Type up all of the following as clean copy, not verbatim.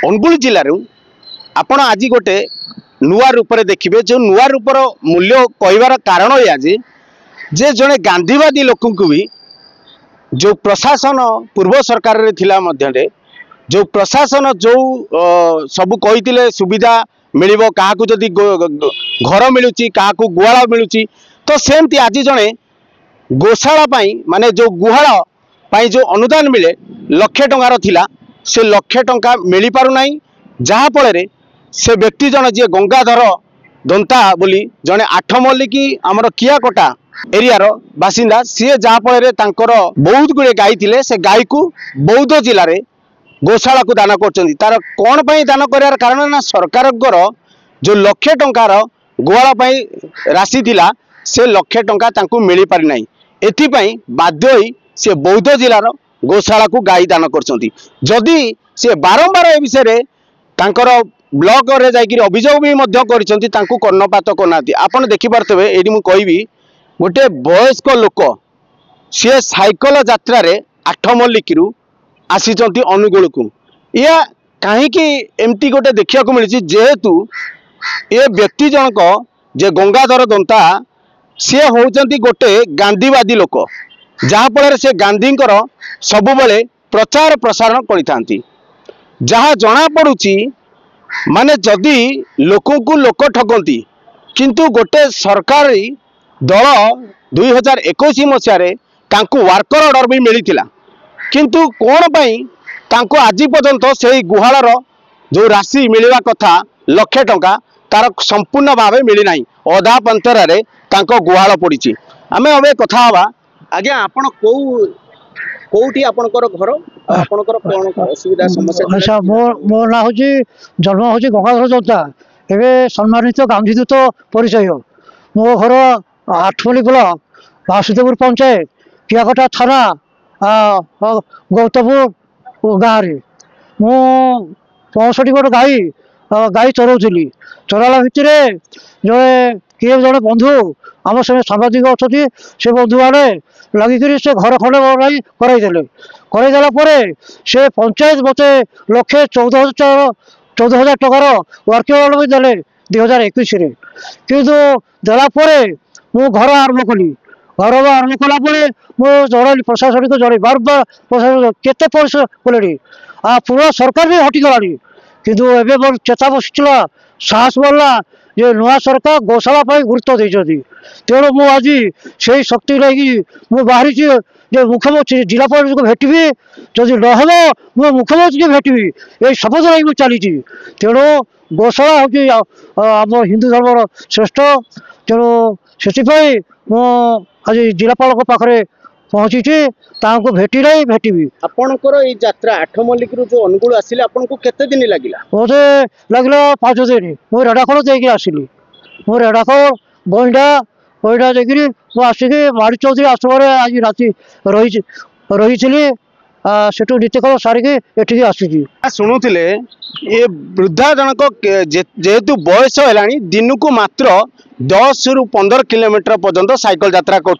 अनुगुल जिले आपण आज गोटे नुआ रूप देखिए जो नुआ रूपर मूल्य कहबार कारण या जे जड़े गांधीवादी लोक भी जो प्रशासन पूर्व सरकार रे थिला मध्य जो प्रशासन जो सबू कही सुविधा मिलिबो काहाकू जदि घर मिलुची काहाकू गुहाल मिलुची तो सेमती आज जड़े गोशाला माने जो गुहाल पाई जो अनुदान मिले लक्षे टंकार थिला से लक्षे टंका मिल पारु नाही जहा फल से व्यक्ति जन जी गंगाधर दंता बोली जड़े आठमल्लिकी आमर कियाकोटा एरिया रो बासिंदा सी जहा फल बहुत गुड़े गाई थिले से गाई को बौद्ध जिले में गोशाला को दान कर तार कौन पाई दान कर कारण ना सरकार जो लक्षे टंकार गुहाल राशि थिला से लक्षे टंका तांको मिल पारि नाही एथिपाई बाध्य होई से बौद्ध जिलार गोशाला को गाई दान करछंती जदि से बारंबार ए विषय तांकर ब्लॉक रे जाइकिरी अभियोग भी मध्य करिसंती तांको कर्णपात करनाती आपण देखि पारतबे एडी मु कहबी गोटे वयस्क लोक सी साइकल यात्रा रे आठमल्लिकीरु आसीचंती अनुगुल को या कहीं एमती गोटे देखा मिली जेहेतु ये व्यक्ति जनक जे गंगाधर दंता सी होउचंती गोटे गांधीवादी लोक जहाँफल से गांधींकर सबुबले प्रचार प्रसारण करिथांती जहाँ जना पड़ुची माने जदि लोक को लोक ठगंती किंतु गोटे सरकारी दल 2021 मसीह तांको वर्कर ऑर्डर भी मिली किंतु कौन पाई तांको आज पर्यंत से गुहालर जो राशि मिलवा कथा लक्षे टंका तार संपूर्ण भाव मिलना अधा पंतरारे तांको गुहाल पड़ी आम अबे कथा हवा आज्ञा आपण कोठी आपणकर घर आपणकर कोन असुविधा समस्या अच्छा मो ना होची जन्म होची गंगाधर दंता एबे सम्मानित गांधीदूत परिचय मो घर आठमल्ली ब्लॉक वासुदेवपुर पंचायत कियाकोटा थाना गौतमपुर गाँव में 65 गोट गाई चराऊली चराला भितर जो किए जड़े बंधु आम से सांबादिक अच्छा से बंधु मैंने लगिकी से घर खंडे कराइदेला से पंचायत मत लक्षे 14,000 टकार वर्किंग ऑर्डर भी देले 2021 किंतु देलापर मु घर आरंभ कली घर आरंभ कलापर मुझे जड़े प्रशासन को जड़े बार बार प्रशासन केते परिश्रम कले पूरा सरकार भी हटिगला किंतु एबे मोर चेता बसला साहस बढ़ला जे नुआ सरकार गोशाला गुरुत्व देते तेणु मु आज से शक्ति लगी बाहरी जे मुख्यमंत्री जिलापाल को भेटबी जदि नहब मु मुख्यमंत्री भेटबी ये शपथ नहीं चली तेणु गोशाला हूँ आम हिंदू धर्म श्रेष्ठ तेणु से आज जिलापाल पाखे पहुँची भेटी नहीं भेटबी आपणकर ये यात्रा आठमल्लिक जो अनुगुल आसिले आपको केते दिन लगिला मते लगला 5 दिन मु रेडाखोल देकी आसिली मु रेडाखोल बईडा देकी मु आसिकी माड़ी चौधरी आश्रम आज राति रही सेठू नीतिकल सारिकी एठी आसी शुणुले ये वृद्धा जनक जेहेतु बयस है दिन को मात्र 10 रु 15 किलोमीटर पर्यंत साइकिल यात्रा कर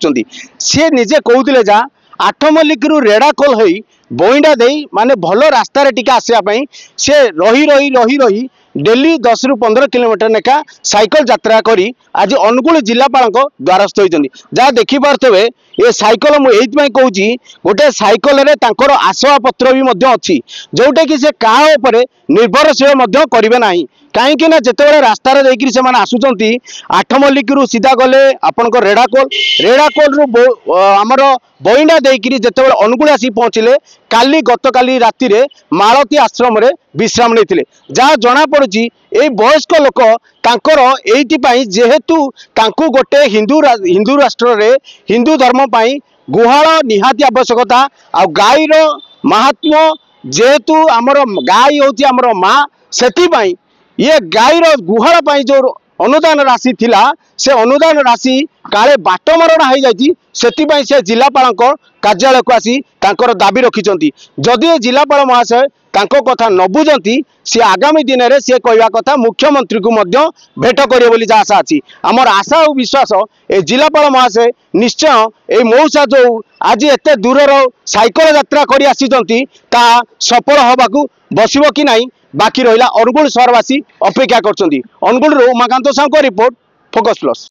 सी निजे कहते जा आठमल्लिक रेड़ाखोल हो बईडा दे माने भल रास्ता टिके आसवाई सी रही रही रही रही डेली 10 रु 15 किलोमीटर लेखा साइकिल यात्रा करी आज अनुगुल जिलापाल द्वारस्थ होती जहाँ देखिपे ये साइकिल मुझे कहूँ गोटे साइकिल आसवा पत्र भी अच्छी जोटा कि से क्या निर्भरशील करेंगे ना कहीं जिते रास्ता से आसुंच आठमल्लिक सीधा गले आपण रेड़ाकोल रु आमर बईडा देकर जिते अनुगुल आसी पहुँचले काली गत काली राति रे मालती आश्रम रे विश्राम नहीं जहाँ जना पड़ी ये वयस्क लोक तांकर एइथिपाई जेहेतु तांको गोटे हिंदू राष्ट्र रे हिंदू धर्म पाई गुहाल निहाती आवश्यकता आ गाईर महात्म्य जेहेतु आमर गाई होची आमर माँ सेथिपाई ये गाईर गुहाल पाई जो अनुदान राशि थिला से अनुदान राशि काले बाटमरणा हो जाती से जिलापाल कार्यालय को आसी तांकर दाबी रखिंट जदि जिलापाल महाशय तांको कथा न बुझती सी आगामी दिन में सी कहवा कथा मुख्यमंत्री को भेट करेंगे बोली आशा अच्छी आमर आशा और विश्वास ए जिलापाल महाशय निश्चय ए मौसा जो आज एत दूर साइकिल यात्रा कर सफल हवा बसब कि नहीं बाकी रहा अनुगुल सहरवासी अपेक्षा कर Angul Umakant Sahu report focus plus.